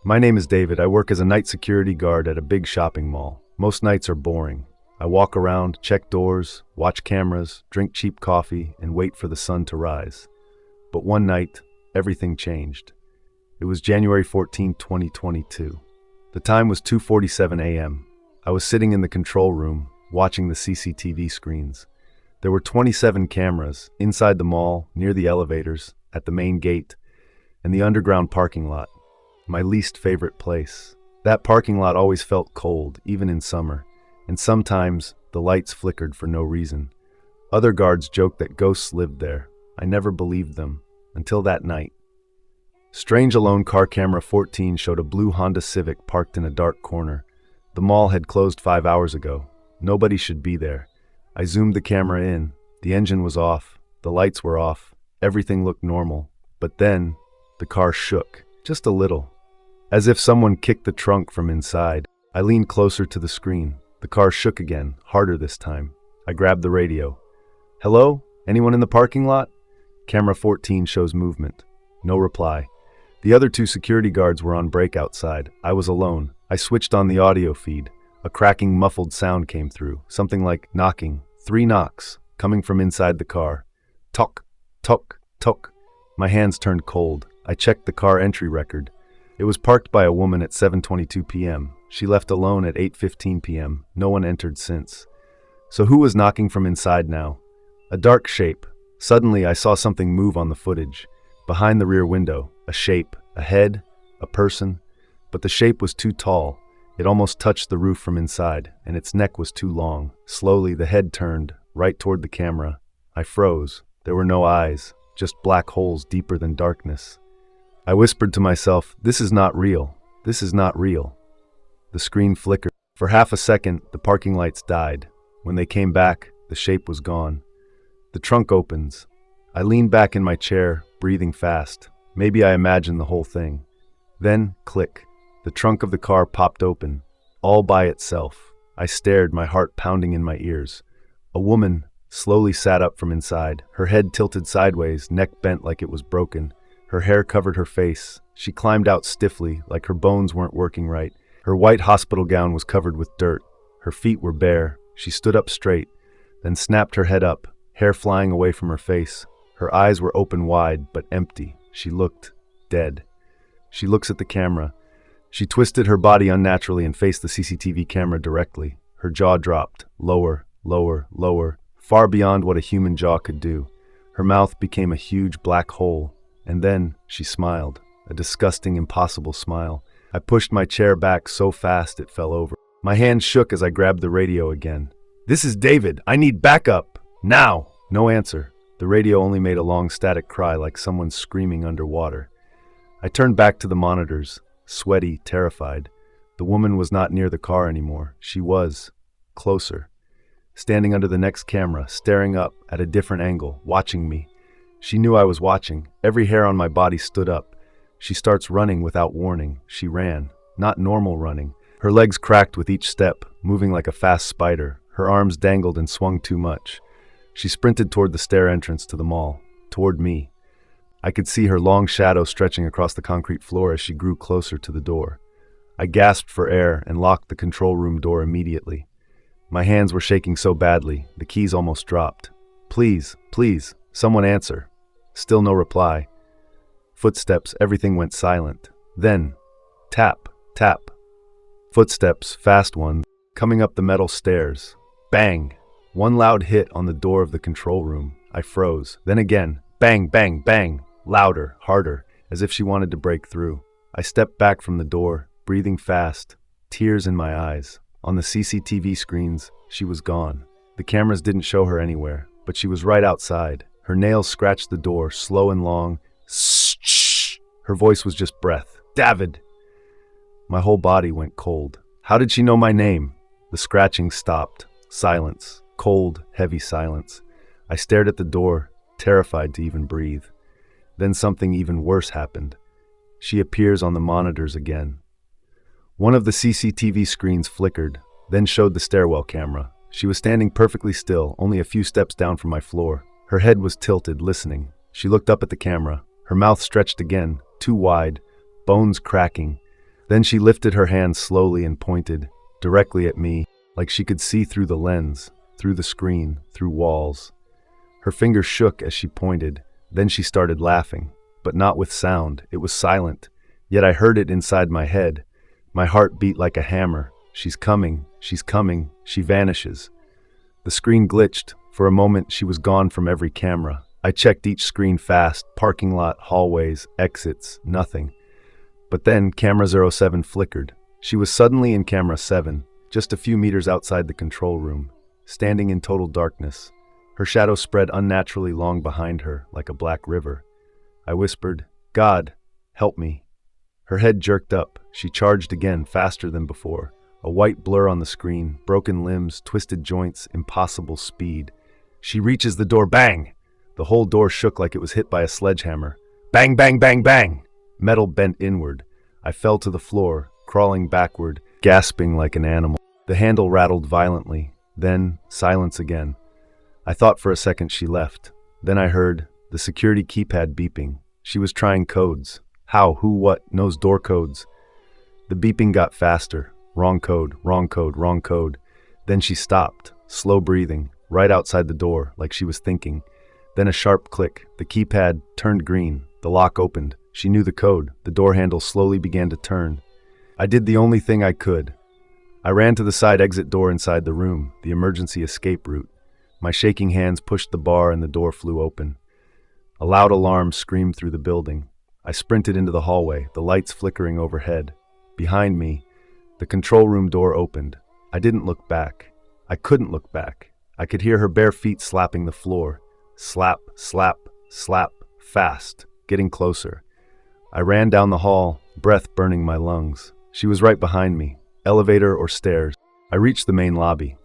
My name is David. I work as a night security guard at a big shopping mall. Most nights are boring. I walk around, check doors, watch cameras, drink cheap coffee, and wait for the sun to rise. But one night, everything changed. It was January 14, 2022. The time was 2:47 a.m. I was sitting in the control room, watching the CCTV screens. There were 27 cameras inside the mall, near the elevators, at the main gate, and the underground parking lot. My least favorite place. That parking lot always felt cold, even in summer, and sometimes the lights flickered for no reason. Other guards joked that ghosts lived there. I never believed them, until that night. Strange alone car camera 14 showed a blue Honda Civic parked in a dark corner. The mall had closed 5 hours ago. Nobody should be there. I zoomed the camera in. The engine was off. The lights were off. Everything looked normal. But then, the car shook, just a little, as if someone kicked the trunk from inside. I leaned closer to the screen. The car shook again, harder this time. I grabbed the radio. "Hello? Anyone in the parking lot?" Camera 14 shows movement. No reply. The other two security guards were on break outside. I was alone. I switched on the audio feed. A cracking, muffled sound came through, something like knocking. 3 knocks, coming from inside the car. Tock, tock, tock. My hands turned cold. I checked the car entry record. It was parked by a woman at 7:22 p.m. She left alone at 8:15 p.m. No one entered since. So who was knocking from inside now? A dark shape. Suddenly I saw something move on the footage. Behind the rear window, a shape, a head, a person. But the shape was too tall. It almost touched the roof from inside, and its neck was too long. Slowly the head turned, right toward the camera. I froze. There were no eyes, just black holes deeper than darkness. I whispered to myself, "This is not real. This is not real." The screen flickered. For half a second, the parking lights died. When they came back, the shape was gone. The trunk opens. I leaned back in my chair, breathing fast. Maybe I imagined the whole thing. Then, click. The trunk of the car popped open, all by itself. I stared, my heart pounding in my ears. A woman slowly sat up from inside, her head tilted sideways, neck bent like it was broken. Her hair covered her face. She climbed out stiffly, like her bones weren't working right. Her white hospital gown was covered with dirt. Her feet were bare. She stood up straight, then snapped her head up, hair flying away from her face. Her eyes were open wide, but empty. She looked dead. She looks at the camera. She twisted her body unnaturally and faced the CCTV camera directly. Her jaw dropped, lower, lower, lower, far beyond what a human jaw could do. Her mouth became a huge black hole. And then she smiled, a disgusting, impossible smile. I pushed my chair back so fast it fell over. My hand shook as I grabbed the radio again. "This is David. I need backup. Now!" No answer. The radio only made a long static cry like someone screaming underwater. I turned back to the monitors, sweaty, terrified. The woman was not near the car anymore. She was closer, standing under the next camera, staring up at a different angle, watching me. She knew I was watching. Every hair on my body stood up. She starts running without warning. She ran, not normal running. Her legs cracked with each step, moving like a fast spider. Her arms dangled and swung too much. She sprinted toward the stair entrance to the mall, toward me. I could see her long shadow stretching across the concrete floor as she grew closer to the door. I gasped for air and locked the control room door immediately. My hands were shaking so badly, the keys almost dropped. "Please, please, someone answer." Still no reply. Footsteps, everything went silent. Then, tap, tap. Footsteps, fast ones, coming up the metal stairs. Bang! One loud hit on the door of the control room. I froze. Then again, bang, bang, bang. Louder, harder, as if she wanted to break through. I stepped back from the door, breathing fast, tears in my eyes. On the CCTV screens, she was gone. The cameras didn't show her anywhere, but she was right outside. Her nails scratched the door, slow and long. Shh! Her voice was just breath. "David!" My whole body went cold. How did she know my name? The scratching stopped. Silence. Cold, heavy silence. I stared at the door, terrified to even breathe. Then something even worse happened. She appears on the monitors again. One of the CCTV screens flickered, then showed the stairwell camera. She was standing perfectly still, only a few steps down from my floor. Her head was tilted, listening. She looked up at the camera. Her mouth stretched again, too wide, bones cracking. Then she lifted her hand slowly and pointed directly at me, like she could see through the lens, through the screen, through walls. Her fingers shook as she pointed. Then she started laughing, but not with sound. It was silent, yet I heard it inside my head. My heart beat like a hammer. She's coming, she's coming, she vanishes. The screen glitched. For a moment, she was gone from every camera. I checked each screen fast, parking lot, hallways, exits, nothing. But then camera 07 flickered. She was suddenly in camera 7, just a few meters outside the control room, standing in total darkness. Her shadow spread unnaturally long behind her, like a black river. I whispered, "God, help me." Her head jerked up. She charged again, faster than before. A white blur on the screen, broken limbs, twisted joints, impossible speed. She reaches the door, bang! The whole door shook like it was hit by a sledgehammer. Bang, bang, bang, bang! Metal bent inward. I fell to the floor, crawling backward, gasping like an animal. The handle rattled violently. Then, silence again. I thought for a second she left. Then I heard the security keypad beeping. She was trying codes. How, who, what, knows door codes. The beeping got faster. Wrong code, wrong code, wrong code. Then she stopped, slow breathing, right outside the door, like she was thinking. Then a sharp click. The keypad turned green. The lock opened. She knew the code. The door handle slowly began to turn. I did the only thing I could. I ran to the side exit door inside the room, the emergency escape route. My shaking hands pushed the bar and the door flew open. A loud alarm screamed through the building. I sprinted into the hallway, the lights flickering overhead. Behind me, the control room door opened. I didn't look back. I couldn't look back. I could hear her bare feet slapping the floor. Slap, slap, slap, fast, getting closer. I ran down the hall, breath burning my lungs. She was right behind me. Elevator or stairs. I reached the main lobby.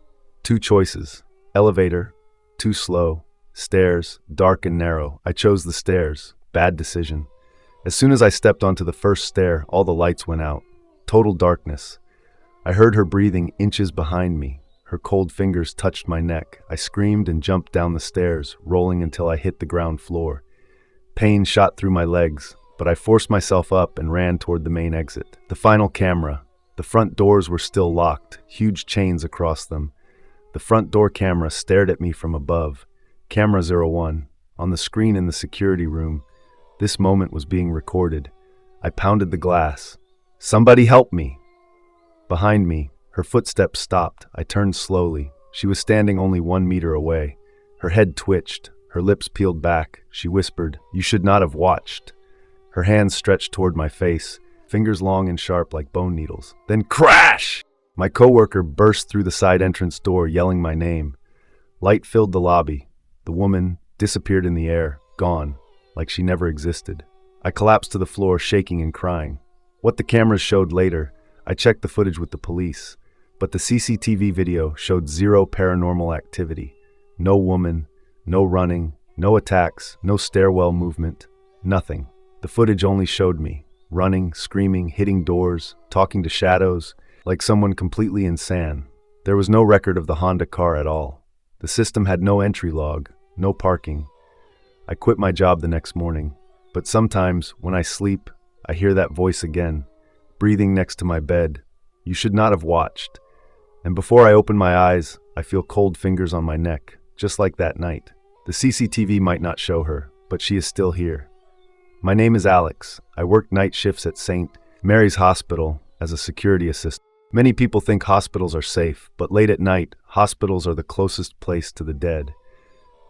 Two choices. Elevator, too slow. Stairs, dark and narrow. I chose the stairs. Bad decision. As soon as I stepped onto the first stair, all the lights went out. Total darkness. I heard her breathing inches behind me. Her cold fingers touched my neck. I screamed and jumped down the stairs, rolling until I hit the ground floor. Pain shot through my legs, but I forced myself up and ran toward the main exit. The final camera. The front doors were still locked, huge chains across them. The front door camera stared at me from above. Camera 01. On the screen in the security room. This moment was being recorded. I pounded the glass. "Somebody help me!" Behind me, her footsteps stopped. I turned slowly. She was standing only 1 meter away. Her head twitched. Her lips peeled back. She whispered, "You should not have watched." Her hands stretched toward my face, fingers long and sharp like bone needles. Then crash! My coworker burst through the side entrance door, yelling my name. Light filled the lobby. The woman disappeared in the air, gone, like she never existed. I collapsed to the floor, shaking and crying. What the cameras showed later, I checked the footage with the police, but the CCTV video showed zero paranormal activity. No woman, no running, no attacks, no stairwell movement, nothing. The footage only showed me, running, screaming, hitting doors, talking to shadows, like someone completely insane. There was no record of the Honda car at all. The system had no entry log, no parking. I quit my job the next morning, but sometimes, when I sleep, I hear that voice again, breathing next to my bed. "You should not have watched." And before I open my eyes, I feel cold fingers on my neck, just like that night. The CCTV might not show her, but she is still here. My name is Alex. I work night shifts at St. Mary's Hospital as a security assistant. Many people think hospitals are safe, but late at night, hospitals are the closest place to the dead.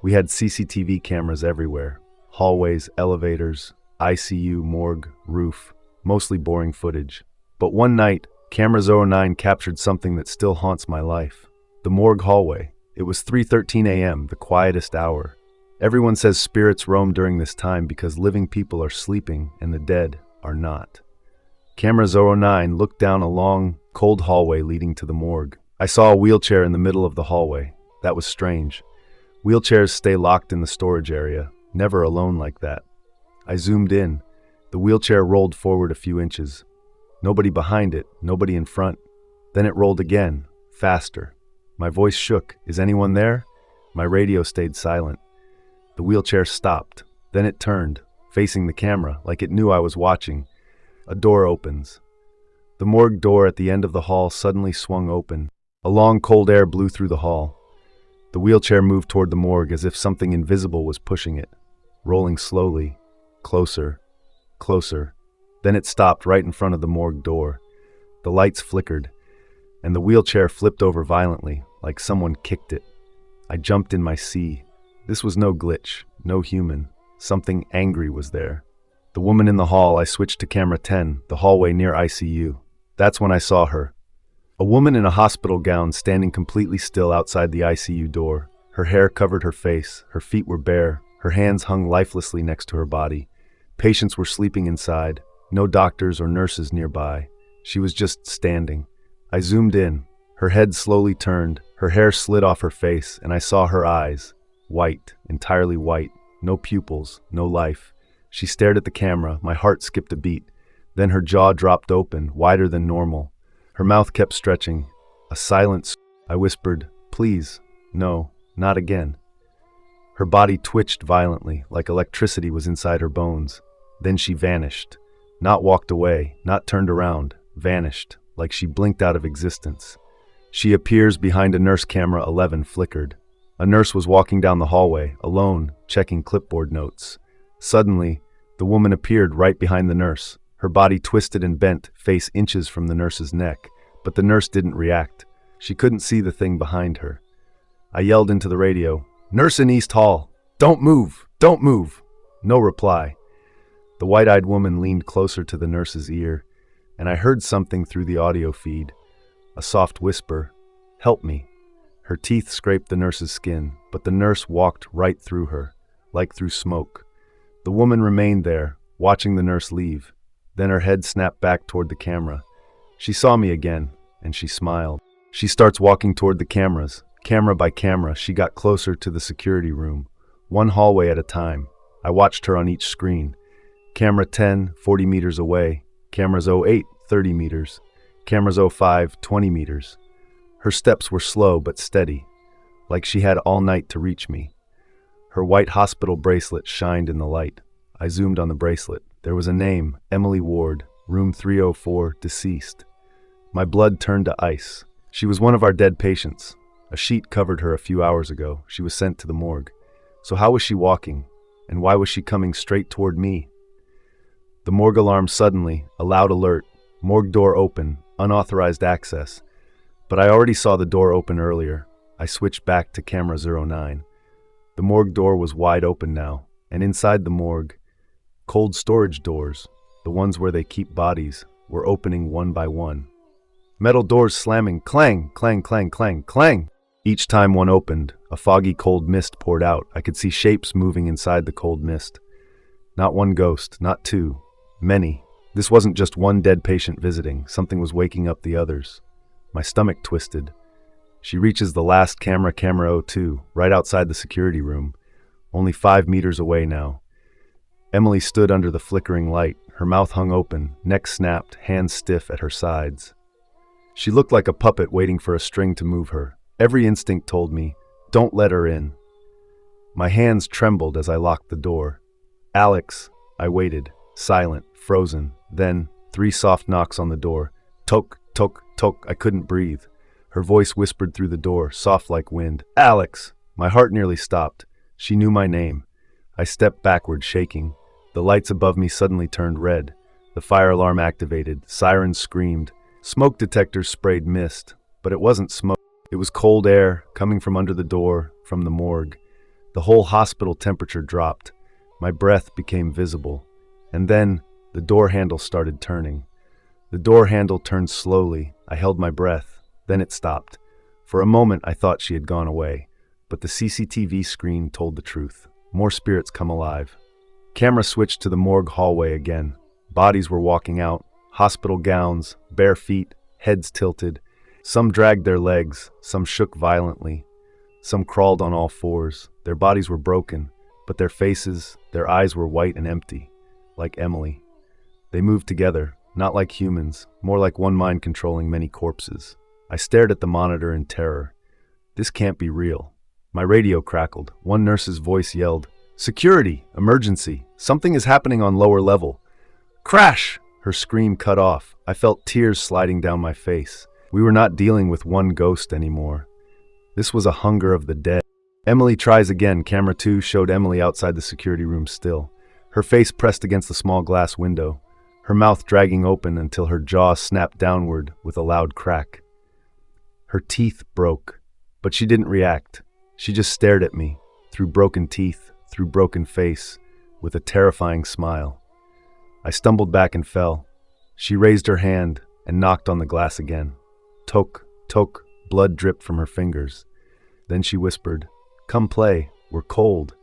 We had CCTV cameras everywhere. Hallways, elevators, ICU, morgue, roof, mostly boring footage. But one night, camera 09 captured something that still haunts my life. The morgue hallway. It was 3:13 a.m., the quietest hour. Everyone says spirits roam during this time because living people are sleeping and the dead are not. Camera 09 looked down a long, cold hallway leading to the morgue. I saw a wheelchair in the middle of the hallway. That was strange. Wheelchairs stay locked in the storage area, never alone like that. I zoomed in. The wheelchair rolled forward a few inches. Nobody behind it, nobody in front. Then it rolled again, faster. My voice shook. "Is anyone there?" My radio stayed silent. The wheelchair stopped. Then it turned, facing the camera, like it knew I was watching. A door opens. The morgue door at the end of the hall suddenly swung open. A long, cold air blew through the hall. The wheelchair moved toward the morgue as if something invisible was pushing it, rolling slowly, closer, closer. Then it stopped right in front of the morgue door. The lights flickered, and the wheelchair flipped over violently, like someone kicked it. I jumped in my seat. This was no glitch, no human. Something angry was there. The woman in the hall. I switched to camera 10, the hallway near ICU. That's when I saw her. A woman in a hospital gown standing completely still outside the ICU door. Her hair covered her face, her feet were bare, her hands hung lifelessly next to her body. Patients were sleeping inside, no doctors or nurses nearby. She was just standing. I zoomed in. Her head slowly turned, her hair slid off her face, and I saw her eyes. White, entirely white, no pupils, no life. She stared at the camera, my heart skipped a beat. Then her jaw dropped open, wider than normal. Her mouth kept stretching. A silence. I whispered, "Please, no, not again." Her body twitched violently, like electricity was inside her bones. Then she vanished. Not walked away, not turned around. Vanished, like she blinked out of existence. She appears behind a nurse. Camera 11 flickered. A nurse was walking down the hallway, alone, checking clipboard notes. Suddenly, the woman appeared right behind the nurse. Her body twisted and bent, face inches from the nurse's neck, but the nurse didn't react. She couldn't see the thing behind her. I yelled into the radio, "Nurse in East Hall! Don't move! Don't move!" No reply. The white-eyed woman leaned closer to the nurse's ear, and I heard something through the audio feed. A soft whisper, "Help me." Her teeth scraped the nurse's skin, but the nurse walked right through her, like through smoke. The woman remained there, watching the nurse leave. Then her head snapped back toward the camera. She saw me again, and she smiled. She starts walking toward the cameras. Camera by camera, she got closer to the security room, one hallway at a time. I watched her on each screen. Camera 10, 40 meters away. Cameras 08, 30 meters. Cameras 05, 20 meters. Her steps were slow but steady, like she had all night to reach me. Her white hospital bracelet shined in the light. I zoomed on the bracelet. There was a name, Emily Ward, room 304, deceased. My blood turned to ice. She was one of our dead patients. A sheet covered her a few hours ago. She was sent to the morgue. So how was she walking? And why was she coming straight toward me? The morgue alarm suddenly, a loud alert. Morgue door open, unauthorized access. But I already saw the door open earlier. I switched back to camera 09. The morgue door was wide open now, and inside the morgue, cold storage doors, the ones where they keep bodies, were opening one by one. Metal doors slamming, clang, clang, clang, clang, clang. Each time one opened, a foggy cold mist poured out. I could see shapes moving inside the cold mist. Not one ghost, not two, many. This wasn't just one dead patient visiting. Something was waking up the others. My stomach twisted. She reaches the last camera, camera 02, right outside the security room, only 5 meters away now. Emily stood under the flickering light, her mouth hung open, neck snapped, hands stiff at her sides. She looked like a puppet waiting for a string to move her. Every instinct told me, don't let her in. My hands trembled as I locked the door. "Alex," I waited, silent, frozen. Then, 3 soft knocks on the door. Toc, toc, toc. I couldn't breathe. Her voice whispered through the door, soft like wind. "Alex!" My heart nearly stopped. She knew my name. I stepped backward, shaking. The lights above me suddenly turned red. The fire alarm activated. Sirens screamed. Smoke detectors sprayed mist. But it wasn't smoke. It was cold air, coming from under the door, from the morgue. The whole hospital temperature dropped. My breath became visible. And then, the door handle started turning. The door handle turned slowly. I held my breath. Then it stopped. For a moment, I thought she had gone away. But the CCTV screen told the truth. More spirits come alive. Camera switched to the morgue hallway again. Bodies were walking out. Hospital gowns, bare feet, heads tilted. Some dragged their legs, some shook violently. Some crawled on all fours. Their bodies were broken, but their faces, their eyes were white and empty, like Emily. They moved together, not like humans, more like one mind controlling many corpses. I stared at the monitor in terror. This can't be real. My radio crackled. One nurse's voice yelled, "Security! Emergency! Something is happening on lower level!" Crash! Her scream cut off. I felt tears sliding down my face. We were not dealing with one ghost anymore. This was a hunger of the dead. Emily tries again. Camera 2 showed Emily outside the security room still, her face pressed against the small glass window, her mouth dragging open until her jaw snapped downward with a loud crack. Her teeth broke, but she didn't react. She just stared at me, through broken teeth, through broken face, with a terrifying smile. I stumbled back and fell. She raised her hand and knocked on the glass again. Toke, toke, blood dripped from her fingers. Then she whispered, "Come play, we're cold."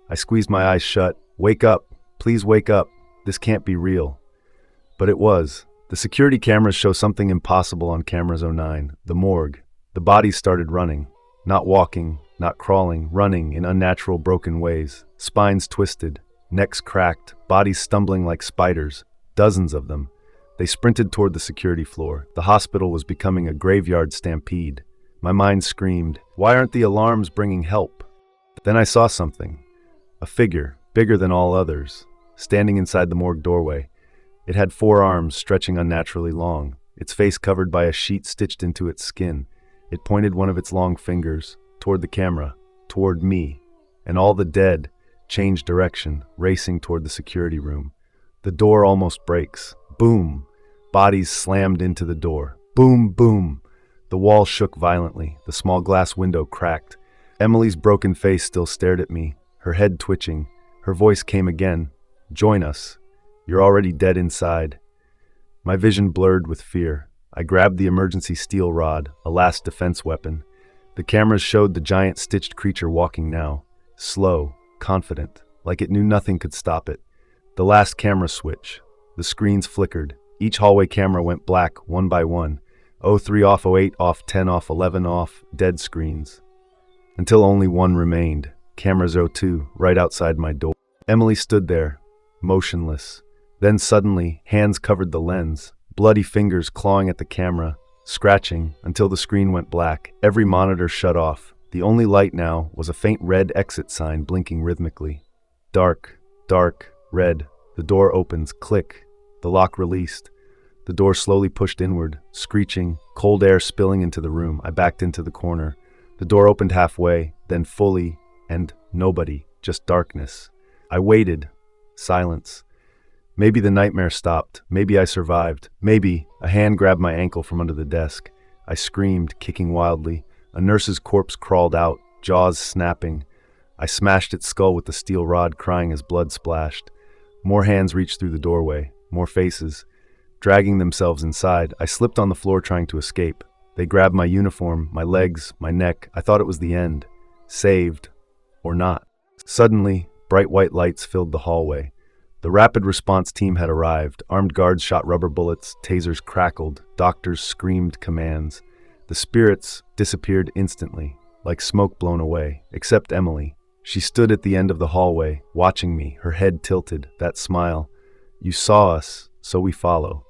I squeezed my eyes shut. "Wake up, please wake up. This can't be real." But it was. The security cameras show something impossible on cameras 09, the morgue. The bodies started running. Not walking, not crawling, running in unnatural broken ways. Spines twisted, necks cracked, bodies stumbling like spiders. Dozens of them. They sprinted toward the security floor. The hospital was becoming a graveyard stampede. My mind screamed, "Why aren't the alarms bringing help?" Then I saw something. A figure, bigger than all others, standing inside the morgue doorway. It had 4 arms stretching unnaturally long, its face covered by a sheet stitched into its skin. It pointed one of its long fingers toward the camera, toward me, and all the dead changed direction, racing toward the security room. The door almost breaks. Boom! Bodies slammed into the door. Boom, boom! The wall shook violently. The small glass window cracked. Emily's broken face still stared at me, her head twitching. Her voice came again. "Join us. You're already dead inside." My vision blurred with fear. I grabbed the emergency steel rod, a last defense weapon. The cameras showed the giant stitched creature walking now, slow, confident, like it knew nothing could stop it. The last camera switch. The screens flickered. Each hallway camera went black, one by one. 03 off, 08 off, 10 off, 11 off, dead screens. Until only one remained. Camera 02, right outside my door. Emily stood there, motionless. Then suddenly, hands covered the lens, bloody fingers clawing at the camera, scratching until the screen went black. Every monitor shut off. The only light now was a faint red exit sign blinking rhythmically. Dark, dark, red. The door opens, click. The lock released. The door slowly pushed inward, screeching, cold air spilling into the room. I backed into the corner. The door opened halfway, then fully, and nobody, just darkness. I waited. Silence. Maybe the nightmare stopped. Maybe I survived. Maybe a hand grabbed my ankle from under the desk. I screamed, kicking wildly. A nurse's corpse crawled out, jaws snapping. I smashed its skull with the steel rod, crying as blood splashed. More hands reached through the doorway. More faces. Dragging themselves inside, I slipped on the floor trying to escape. They grabbed my uniform, my legs, my neck. I thought it was the end. Saved. Or not. Suddenly, bright white lights filled the hallway. The rapid response team had arrived. Armed guards shot rubber bullets, tasers crackled, doctors screamed commands. The spirits disappeared instantly, like smoke blown away, except Emily. She stood at the end of the hallway, watching me, her head tilted, that smile. "You saw us, so we follow."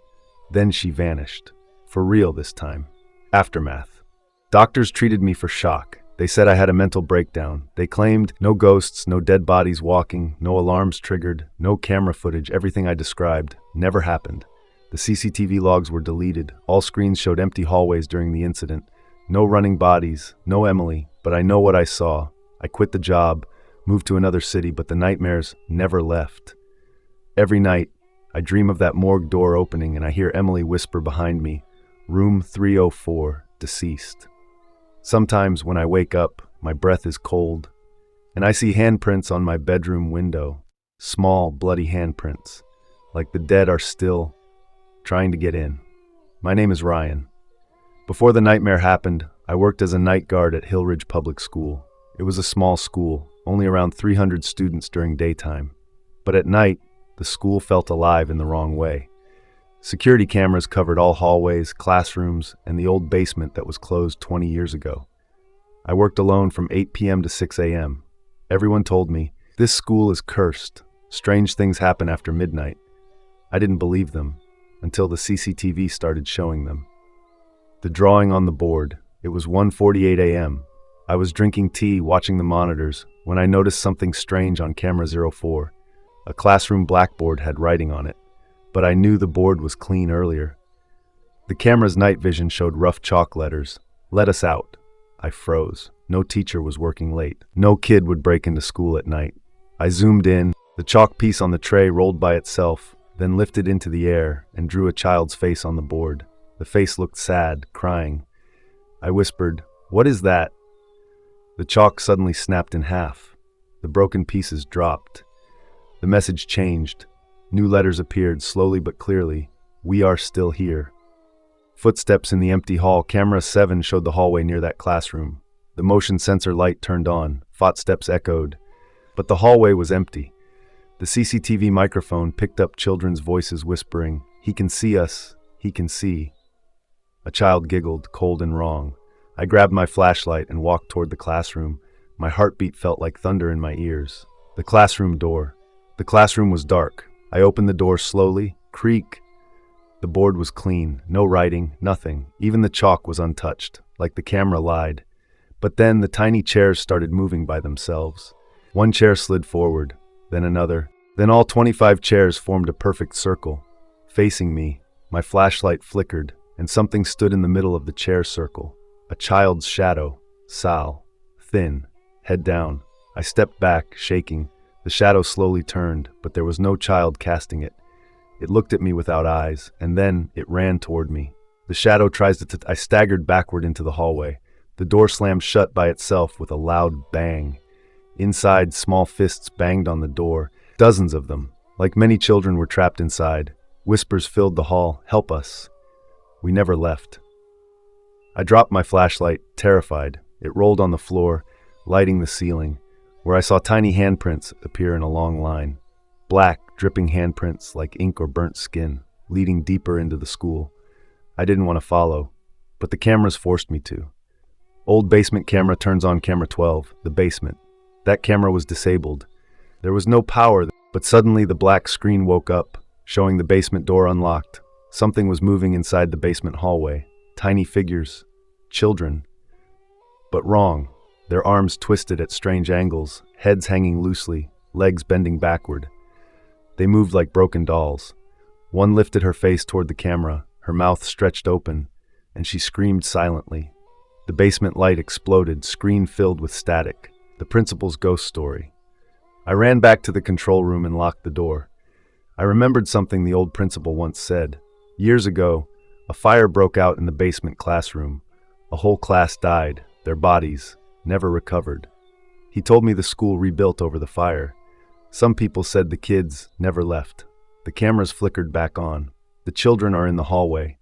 Then she vanished. For real this time. Aftermath. Doctors treated me for shock. They said I had a mental breakdown. They claimed no ghosts, no dead bodies walking, no alarms triggered, no camera footage. Everything I described never happened. The CCTV logs were deleted. All screens showed empty hallways during the incident. No running bodies, no Emily, but I know what I saw. I quit the job, moved to another city, but the nightmares never left. Every night, I dream of that morgue door opening and I hear Emily whisper behind me, "Room 304, deceased." Sometimes when I wake up, my breath is cold, and I see handprints on my bedroom window, small, bloody handprints, like the dead are still trying to get in. My name is Ryan. Before the nightmare happened, I worked as a night guard at Hillridge Public School. It was a small school, only around 300 students during daytime. But at night, the school felt alive in the wrong way. Security cameras covered all hallways, classrooms, and the old basement that was closed 20 years ago. I worked alone from 8 p.m. to 6 a.m. Everyone told me, "This school is cursed. Strange things happen after midnight." I didn't believe them until the CCTV started showing them. The drawing on the board. It was 1:48 a.m. I was drinking tea, watching the monitors, when I noticed something strange on camera 04. A classroom blackboard had writing on it. but I knew the board was clean earlier. The camera's night vision showed rough chalk letters. Let us out. I froze. No teacher was working late. No kid would break into school at night. I zoomed in. The chalk piece on the tray rolled by itself, then lifted into the air and drew a child's face on the board. The face looked sad, crying. I whispered, "What is that?" The chalk suddenly snapped in half. The broken pieces dropped. The message changed. New letters appeared, slowly but clearly. We are still here. Footsteps in the empty hall. Camera 7 showed the hallway near that classroom. The motion sensor light turned on. Footsteps echoed. But the hallway was empty. The CCTV microphone picked up children's voices whispering, "He can see us. He can see." A child giggled, cold and wrong. I grabbed my flashlight and walked toward the classroom. My heartbeat felt like thunder in my ears. The classroom door. The classroom was dark. I opened the door slowly. Creak. The board was clean. No writing, nothing. Even the chalk was untouched, like the camera lied. But then the tiny chairs started moving by themselves. One chair slid forward, then another. Then all 25 chairs formed a perfect circle. Facing me, my flashlight flickered, and something stood in the middle of the chair circle. A child's shadow. Sal. Thin. Head down. I stepped back, shaking. The shadow slowly turned, but there was no child casting it. It looked at me without eyes, and then it ran toward me. The shadow tries to I staggered backward into the hallway. The door slammed shut by itself with a loud bang. Inside, small fists banged on the door, dozens of them. Like many children were trapped inside. Whispers filled the hall, "Help us." We never left. I dropped my flashlight, terrified. It rolled on the floor, lighting the ceiling, where I saw tiny handprints appear in a long line. Black, dripping handprints like ink or burnt skin, leading deeper into the school. I didn't want to follow, but the cameras forced me to. Old basement camera turns on. Camera 12, the basement. That camera was disabled. There was no power, but suddenly the black screen woke up, showing the basement door unlocked. Something was moving inside the basement hallway. Tiny figures. Children. But wrong. Their arms twisted at strange angles, heads hanging loosely, legs bending backward. They moved like broken dolls. One lifted her face toward the camera, her mouth stretched open, and she screamed silently. The basement light exploded, screen filled with static. The principal's ghost story. I ran back to the control room and locked the door. I remembered something the old principal once said. Years ago, a fire broke out in the basement classroom. A whole class died, their bodies never recovered. He told me the school rebuilt over the fire. Some people said the kids never left. The cameras flickered back on. The children are in the hallway.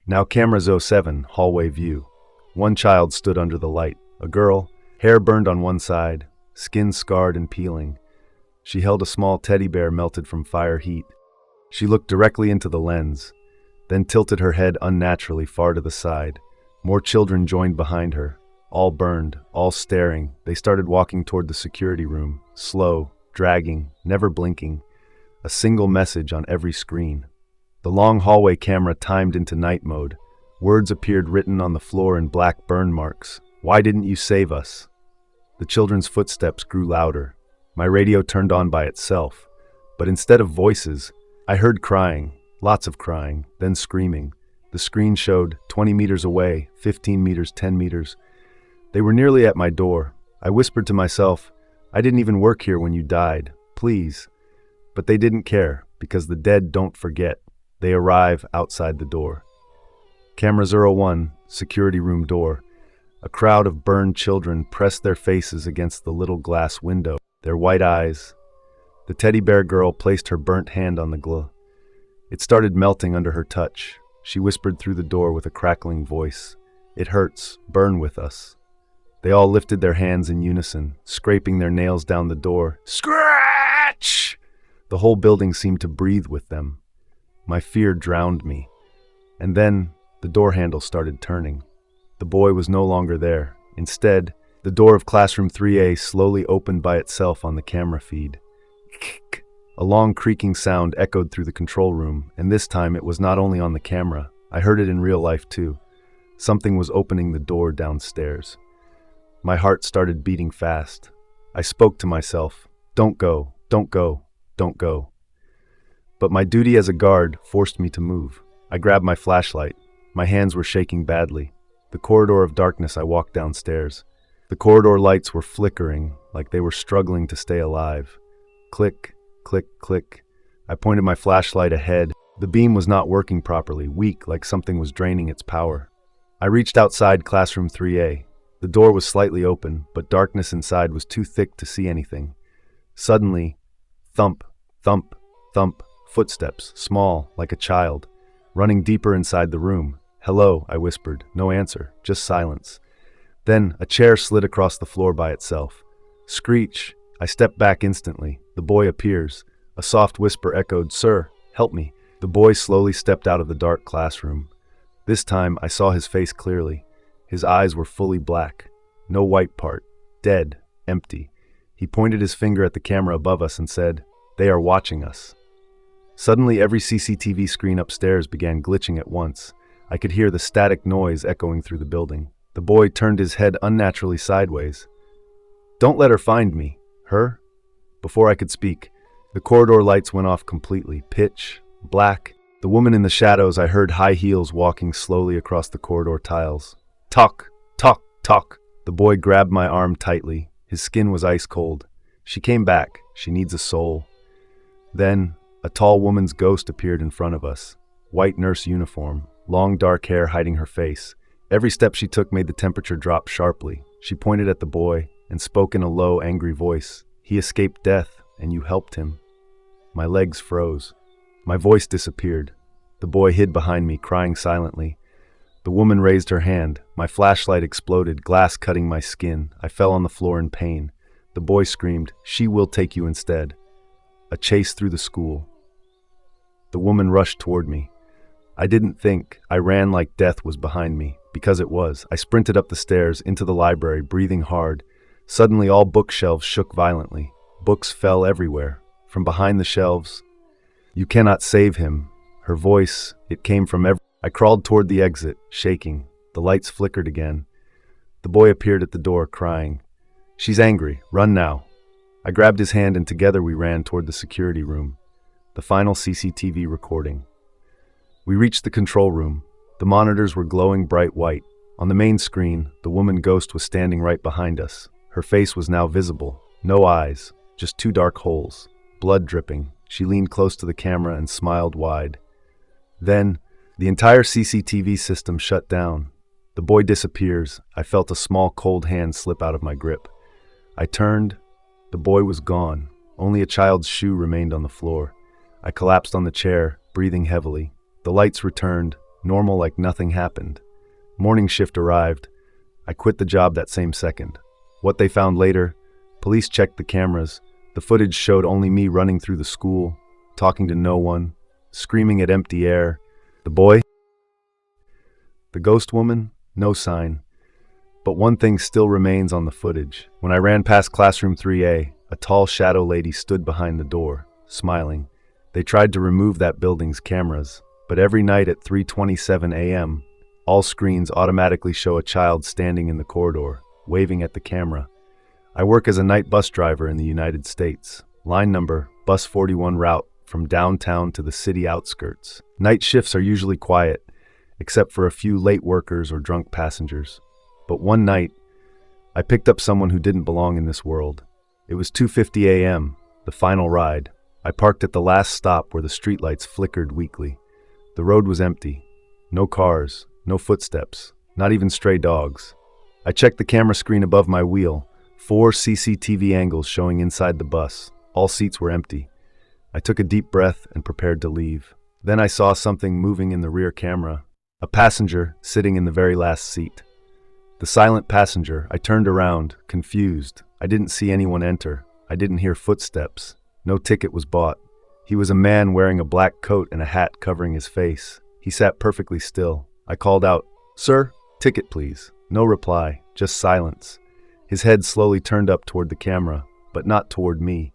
Now cameras 07, hallway view. One child stood under the light. A girl, hair burned on one side, skin scarred and peeling. She held a small teddy bear melted from fire heat. She looked directly into the lens, then tilted her head unnaturally far to the side. More children joined behind her. All burned, all staring. They started walking toward the security room, slow, dragging, never blinking. A single message on every screen. The long hallway camera timed into night mode. Words appeared written on the floor in black burn marks. "Why didn't you save us?" The children's footsteps grew louder. My radio turned on by itself. But instead of voices, I heard crying, lots of crying, then screaming. The screen showed 20 meters away, 15 meters, 10 meters. They were nearly at my door. I whispered to myself, "I didn't even work here when you died. Please." But they didn't care, because the dead don't forget. They arrive outside the door. Camera 01, security room door. A crowd of burned children pressed their faces against the little glass window, their white eyes. The teddy bear girl placed her burnt hand on the glue. It started melting under her touch. She whispered through the door with a crackling voice, "It hurts, burn with us." They all lifted their hands in unison, scraping their nails down the door. Scratch! The whole building seemed to breathe with them. My fear drowned me. And then the door handle started turning. The boy was no longer there. Instead, the door of classroom 3A slowly opened by itself on the camera feed. A long creaking sound echoed through the control room, and this time it was not only on the camera. I heard it in real life too. Something was opening the door downstairs. My heart started beating fast. I spoke to myself, "Don't go, don't go, don't go." But my duty as a guard forced me to move. I grabbed my flashlight. My hands were shaking badly. The corridor of darkness, I walked downstairs. The corridor lights were flickering, like they were struggling to stay alive. Click, click, click. I pointed my flashlight ahead. The beam was not working properly, weak, like something was draining its power. I reached outside classroom 3A. The door was slightly open, but darkness inside was too thick to see anything. Suddenly, thump, thump, thump, footsteps, small, like a child, running deeper inside the room. "Hello," I whispered. No answer, just silence. Then a chair slid across the floor by itself. Screech. I stepped back instantly. The boy appears. A soft whisper echoed, "Sir, help me." The boy slowly stepped out of the dark classroom. This time I saw his face clearly. His eyes were fully black. No white part. Dead. Empty. He pointed his finger at the camera above us and said, "They are watching us." Suddenly every CCTV screen upstairs began glitching at once. I could hear the static noise echoing through the building. The boy turned his head unnaturally sideways. "Don't let her find me." "Her?" Before I could speak, the corridor lights went off completely. Pitch black. The woman in the shadows, I heard high heels walking slowly across the corridor tiles. "Talk, talk, talk." The boy grabbed my arm tightly. His skin was ice cold. "She came back. She needs a soul." Then, a tall woman's ghost appeared in front of us. White nurse uniform, long dark hair hiding her face. Every step she took made the temperature drop sharply. She pointed at the boy and spoke in a low, angry voice. "He escaped death, and you helped him." My legs froze. My voice disappeared. The boy hid behind me, crying silently. The woman raised her hand. My flashlight exploded, glass cutting my skin. I fell on the floor in pain. The boy screamed, "She will take you instead." A chase through the school. The woman rushed toward me. I didn't think. I ran like death was behind me, because it was. I sprinted up the stairs, into the library, breathing hard. Suddenly all bookshelves shook violently. Books fell everywhere. From behind the shelves, "You cannot save him." Her voice, it came from every... I crawled toward the exit, shaking. The lights flickered again. The boy appeared at the door, crying. "She's angry. Run now." I grabbed his hand and together we ran toward the security room. The final CCTV recording. We reached the control room. The monitors were glowing bright white. On the main screen, the woman ghost was standing right behind us. Her face was now visible. No eyes, just two dark holes. Blood dripping. She leaned close to the camera and smiled wide. Then, the entire CCTV system shut down. The boy disappears. I felt a small cold hand slip out of my grip. I turned. The boy was gone. Only a child's shoe remained on the floor. I collapsed on the chair, breathing heavily. The lights returned, normal like nothing happened. Morning shift arrived. I quit the job that same second. What they found later, police checked the cameras. The footage showed only me running through the school, talking to no one, screaming at empty air. The boy? The ghost woman? No sign. But one thing still remains on the footage. When I ran past classroom 3A, a tall shadow lady stood behind the door, smiling. They tried to remove that building's cameras, but every night at 3:27 a.m., all screens automatically show a child standing in the corridor, waving at the camera. I work as a night bus driver in the United States. Line number, bus 41 route from downtown to the city outskirts. Night shifts are usually quiet, except for a few late workers or drunk passengers. But one night, I picked up someone who didn't belong in this world. It was 2:50 a.m., the final ride. I parked at the last stop where the streetlights flickered weakly. The road was empty. No cars, no footsteps, not even stray dogs. I checked the camera screen above my wheel. 4 CCTV angles showing inside the bus. All seats were empty. I took a deep breath and prepared to leave. Then I saw something moving in the rear camera. A passenger sitting in the very last seat. The silent passenger. I turned around, confused. I didn't see anyone enter. I didn't hear footsteps. No ticket was bought. He was a man wearing a black coat and a hat covering his face. He sat perfectly still. I called out, "Sir, ticket please." No reply, just silence. His head slowly turned up toward the camera, but not toward me,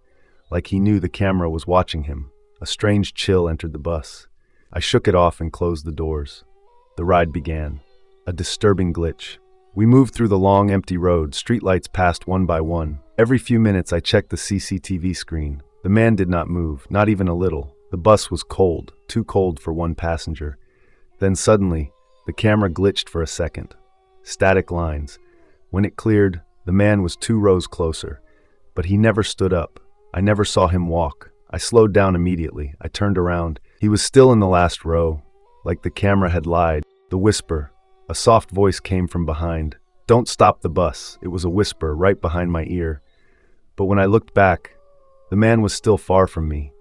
like he knew the camera was watching him. A strange chill entered the bus. I shook it off and closed the doors. The ride began. A disturbing glitch. We moved through the long, empty road. Streetlights passed one by one. Every few minutes I checked the CCTV screen. The man did not move, not even a little. The bus was cold, too cold for one passenger. Then suddenly, the camera glitched for a second. Static lines. When it cleared, the man was 2 rows closer. But he never stood up. I never saw him walk. I slowed down immediately. I turned around. He was still in the last row. Like the camera had lied. The whisper. A soft voice came from behind. "Don't stop the bus." It was a whisper right behind my ear. But when I looked back, the man was still far from me.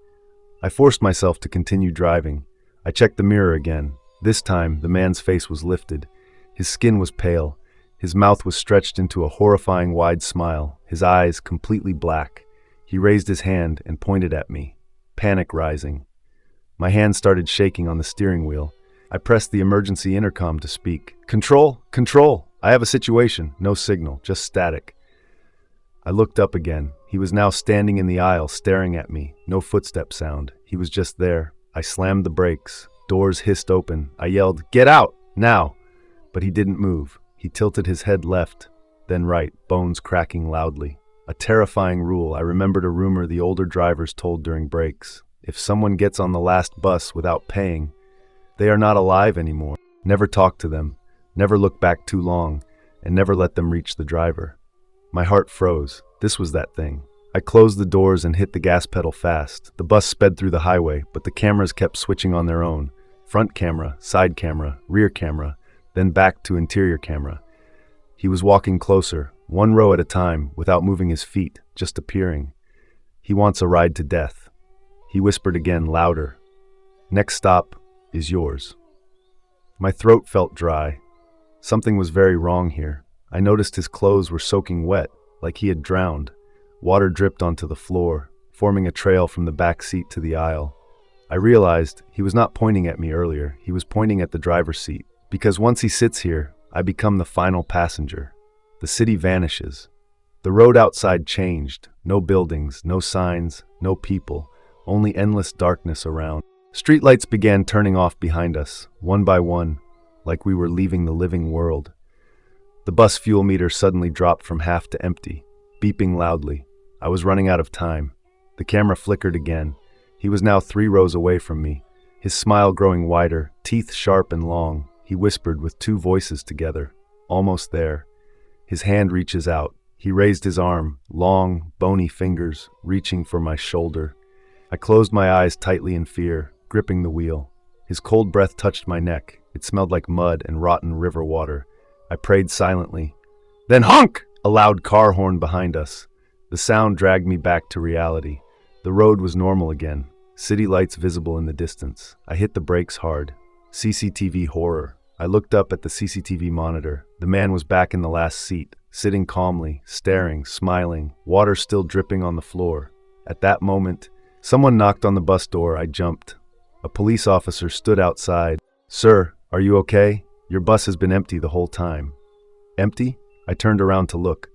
I forced myself to continue driving. I checked the mirror again. This time, the man's face was lifted. His skin was pale. His mouth was stretched into a horrifying wide smile, his eyes completely black. He raised his hand and pointed at me, panic rising. My hand started shaking on the steering wheel. I pressed the emergency intercom to speak. "Control! Control! I have a situation." No signal, just static. I looked up again. He was now standing in the aisle, staring at me. No footstep sound. He was just there. I slammed the brakes. Doors hissed open. I yelled, "Get out! Now!" But he didn't move. He tilted his head left, then right, bones cracking loudly. A terrifying rule. I remembered a rumor the older drivers told during breaks. If someone gets on the last bus without paying, they are not alive anymore. Never talk to them. Never look back too long, and never let them reach the driver. My heart froze. This was that thing. I closed the doors and hit the gas pedal fast. The bus sped through the highway, but the cameras kept switching on their own. Front camera, side camera, rear camera, then back to interior camera. He was walking closer, 1 row at a time, without moving his feet, just appearing. "He wants a ride to death." He whispered again, louder. "Next stop is yours." My throat felt dry. Something was very wrong here. I noticed his clothes were soaking wet, like he had drowned. Water dripped onto the floor, forming a trail from the back seat to the aisle. I realized he was not pointing at me earlier. He was pointing at the driver's seat. Because once he sits here, I become the final passenger. The city vanishes. The road outside changed. No buildings, no signs, no people, only endless darkness around. Streetlights began turning off behind us, one by one, like we were leaving the living world. The bus fuel meter suddenly dropped from half to empty, beeping loudly. I was running out of time. The camera flickered again. He was now 3 rows away from me, his smile growing wider, teeth sharp and long. He whispered with 2 voices together. "Almost there." His hand reaches out. He raised his arm, long, bony fingers, reaching for my shoulder. I closed my eyes tightly in fear, gripping the wheel. His cold breath touched my neck. It smelled like mud and rotten river water. I prayed silently. Then honk! A loud car horn behind us. The sound dragged me back to reality. The road was normal again. City lights visible in the distance. I hit the brakes hard. CCTV horror. I looked up at the CCTV monitor. The man was back in the last seat, sitting calmly, staring, smiling, water still dripping on the floor. At that moment, someone knocked on the bus door. I jumped. A police officer stood outside. "Sir, are you okay? Your bus has been empty the whole time." Empty? I turned around to look.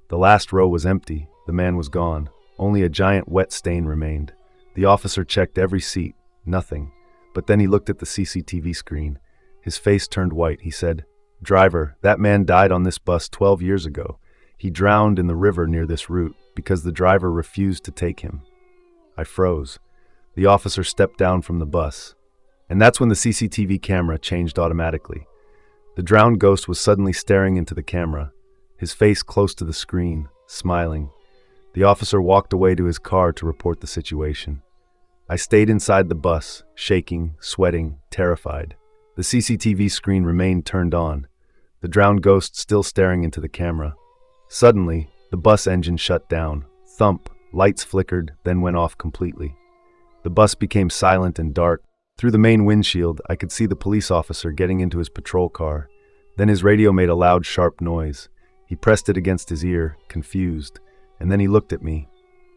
The last row was empty. The man was gone. Only a giant wet stain remained. The officer checked every seat. Nothing. But then he looked at the CCTV screen. His face turned white. He said, "Driver, that man died on this bus 12 years ago. He drowned in the river near this route because the driver refused to take him." I froze. The officer stepped down from the bus. And that's when the CCTV camera changed automatically. The drowned ghost was suddenly staring into the camera, his face close to the screen, smiling. The officer walked away to his car to report the situation. I stayed inside the bus, shaking, sweating, terrified. The CCTV screen remained turned on, the drowned ghost still staring into the camera. Suddenly, the bus engine shut down. Thump, lights flickered, then went off completely. The bus became silent and dark. Through the main windshield, I could see the police officer getting into his patrol car. Then his radio made a loud, sharp noise. He pressed it against his ear, confused, and then he looked at me,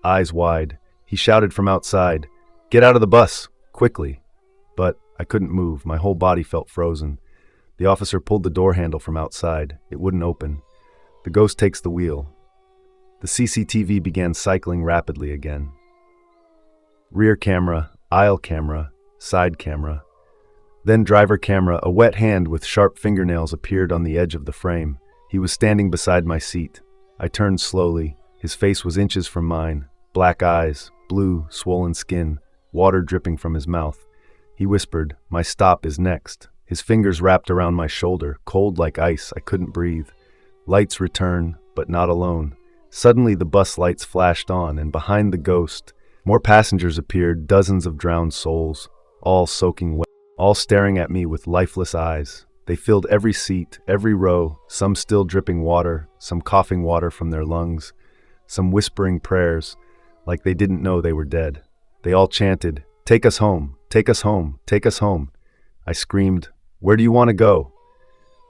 eyes wide. He shouted from outside, "Get out of the bus, quickly." But I couldn't move. My whole body felt frozen. The officer pulled the door handle from outside. It wouldn't open. The ghost takes the wheel. The CCTV began cycling rapidly again. Rear camera, aisle camera, side camera. Then driver camera. A wet hand with sharp fingernails appeared on the edge of the frame. He was standing beside my seat. I turned slowly. His face was inches from mine. Black eyes, blue, swollen skin, water dripping from his mouth. He whispered, "My stop is next." His fingers wrapped around my shoulder, cold like ice. I couldn't breathe. Lights return, but not alone. Suddenly the bus lights flashed on, and behind the ghost, more passengers appeared, dozens of drowned souls, all soaking wet, all staring at me with lifeless eyes. They filled every seat, every row, some still dripping water, some coughing water from their lungs, some whispering prayers, like they didn't know they were dead. They all chanted, "Take us home, take us home, take us home." I screamed, "Where do you want to go?"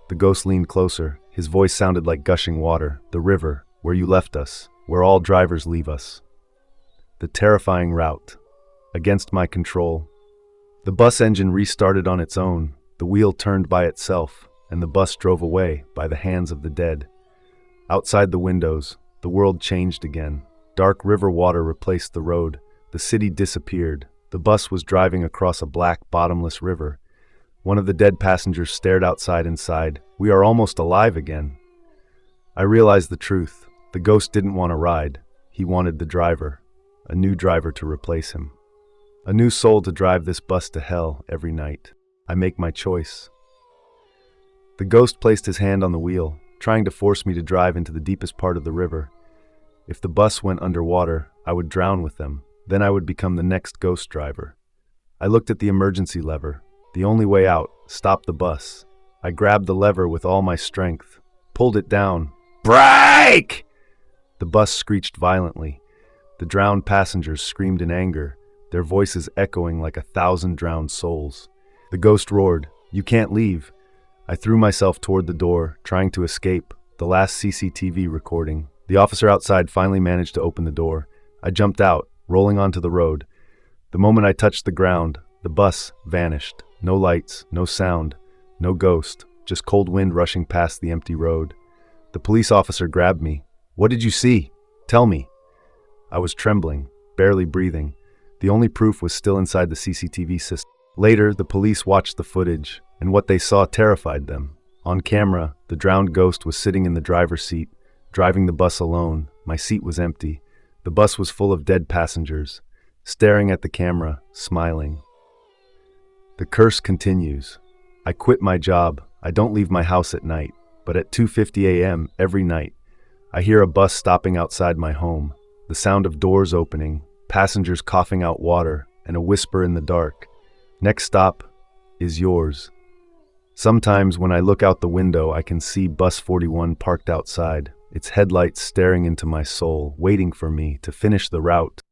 The ghost leaned closer. His voice sounded like gushing water. "The river, where you left us, where all drivers leave us." The terrifying route. Against my control. The bus engine restarted on its own. The wheel turned by itself, and the bus drove away by the hands of the dead. Outside the windows, the world changed again. Dark river water replaced the road. The city disappeared. The bus was driving across a black, bottomless river. One of the dead passengers stared outside and sighed, "We are almost alive again." I realized the truth. The ghost didn't want a ride. He wanted the driver. A new driver to replace him. A new soul to drive this bus to hell every night. I make my choice. The ghost placed his hand on the wheel, trying to force me to drive into the deepest part of the river. If the bus went underwater, I would drown with them. Then I would become the next ghost driver. I looked at the emergency lever. The only way out, stop the bus. I grabbed the lever with all my strength, pulled it down. Brake! The bus screeched violently. The drowned passengers screamed in anger, their voices echoing like 1,000 drowned souls. The ghost roared, "You can't leave." I threw myself toward the door, trying to escape. The last CCTV recording. The officer outside finally managed to open the door. I jumped out, rolling onto the road. The moment I touched the ground, the bus vanished. No lights, no sound, no ghost, just cold wind rushing past the empty road. The police officer grabbed me. "What did you see? Tell me." I was trembling, barely breathing. The only proof was still inside the CCTV system. Later, the police watched the footage, and what they saw terrified them. On camera, the drowned ghost was sitting in the driver's seat, driving the bus alone. My seat was empty. The bus was full of dead passengers, staring at the camera, smiling. The curse continues. I quit my job. I don't leave my house at night, but at 2:50 a.m. every night, I hear a bus stopping outside my home, the sound of doors opening, passengers coughing out water, and a whisper in the dark. "Next stop is yours." Sometimes when I look out the window, I can see Bus 41 parked outside, its headlights staring into my soul, waiting for me to finish the route.